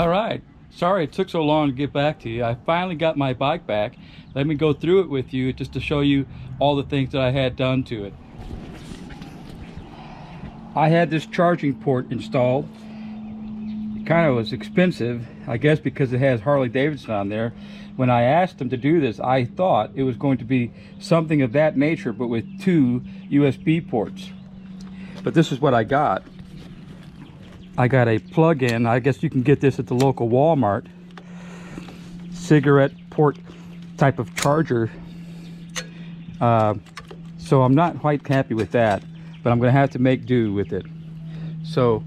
All right. Sorry it took so long to get back to you. I finally got my bike back. Let me go through it with you just to show you all the things that I had done to it. I had this charging port installed. It kind of was expensive, I guess because it has Harley Davidson on there. When I asked them to do this, I thought it was going to be something of that nature, but with 2 USB ports. But this is what I got. I got a plug-in. I guess you can get this at the local Walmart. Cigarette port type of charger. So I'm not quite happy with that, but I'm going to have to make do with it. So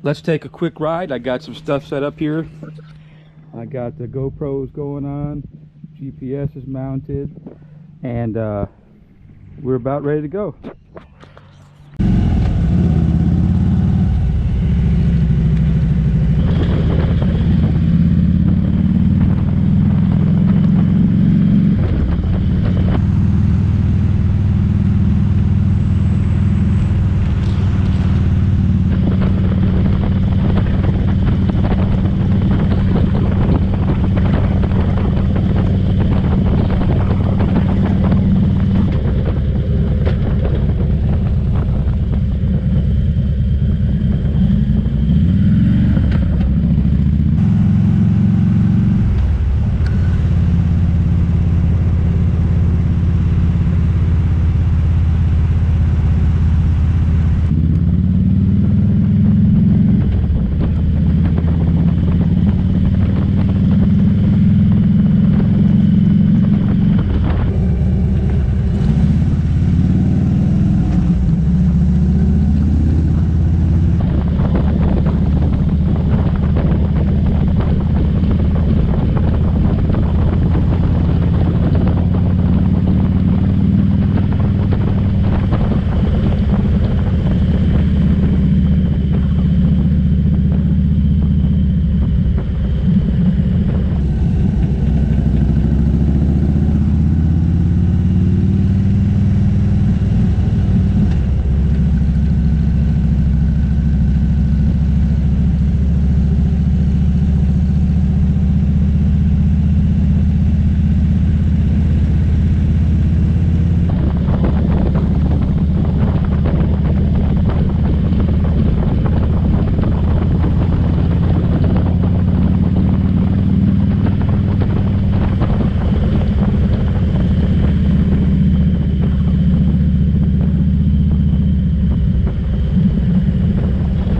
let's take a quick ride. I got some stuff set up here. I got the GoPros going on. GPS is mounted, and we're about ready to go.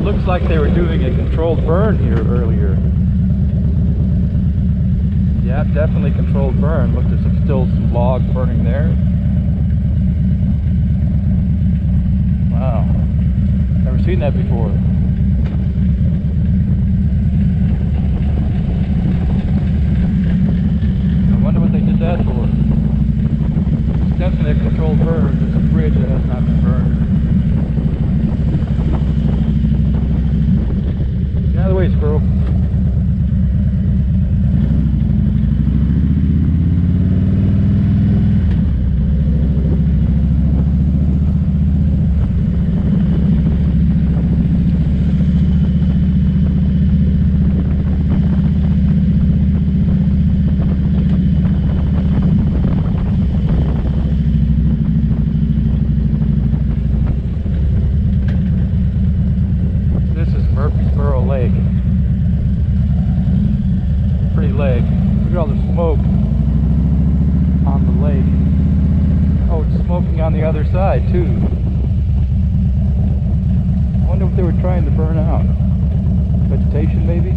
Looks like they were doing a controlled burn here earlier. Yeah, definitely controlled burn. Look, there's still some logs burning there. Wow, never seen that before. I wonder what they did that for. It's definitely a controlled burn. There's a bridge that has not been burned. Get out of the way, squirrel. Lake. Pretty lake. Look at all the smoke on the lake. Oh, it's smoking on the other side too. I wonder what they were trying to burn out. Vegetation maybe?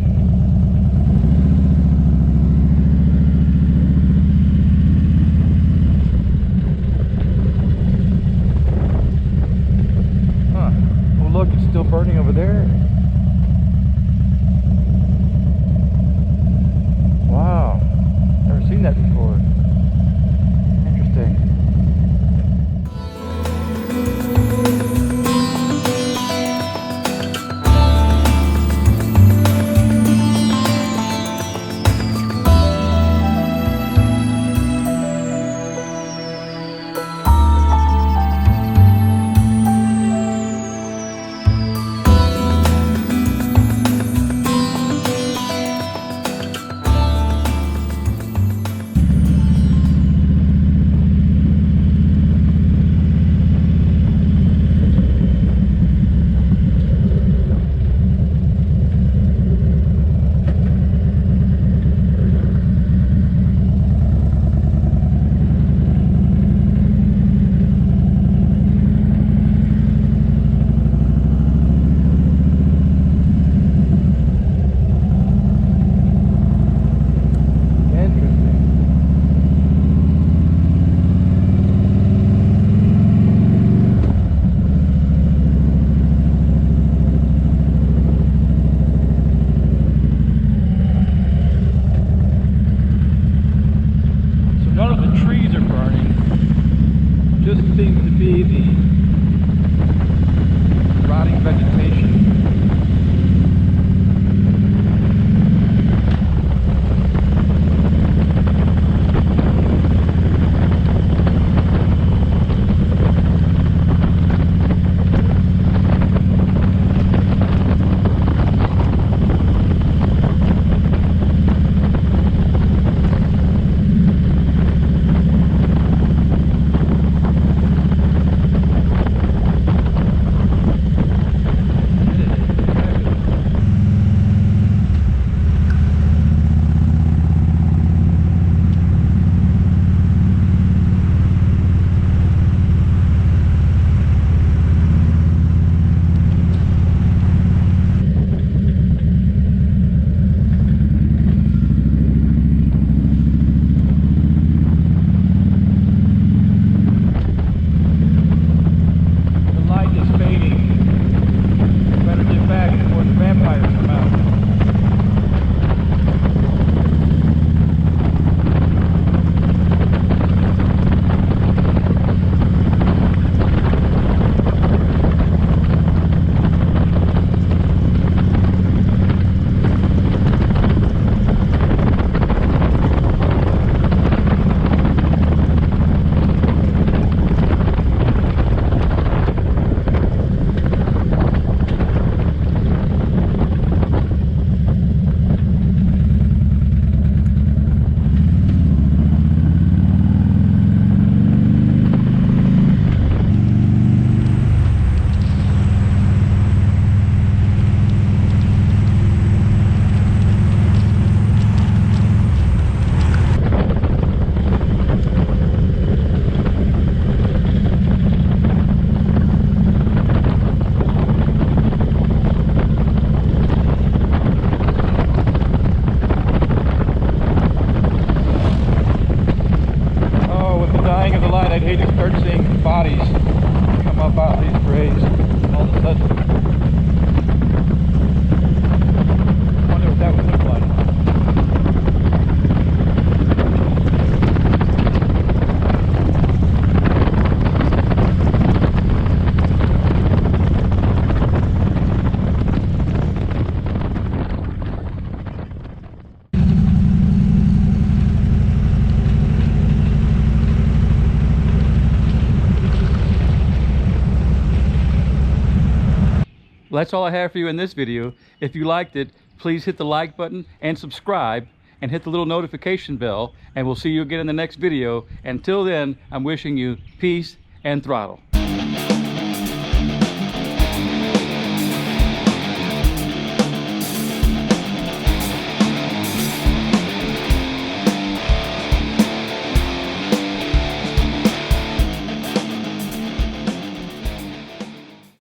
Huh. Oh look, it's still burning over there. Wow, never seen that before. Interesting. how about these rays all of a sudden. I wonder what that would look like. Well, that's all I have for you in this video. If you liked it, please hit the like button and subscribe and hit the little notification bell, and we'll see you again in the next video. Until then, I'm wishing you peace and throttle.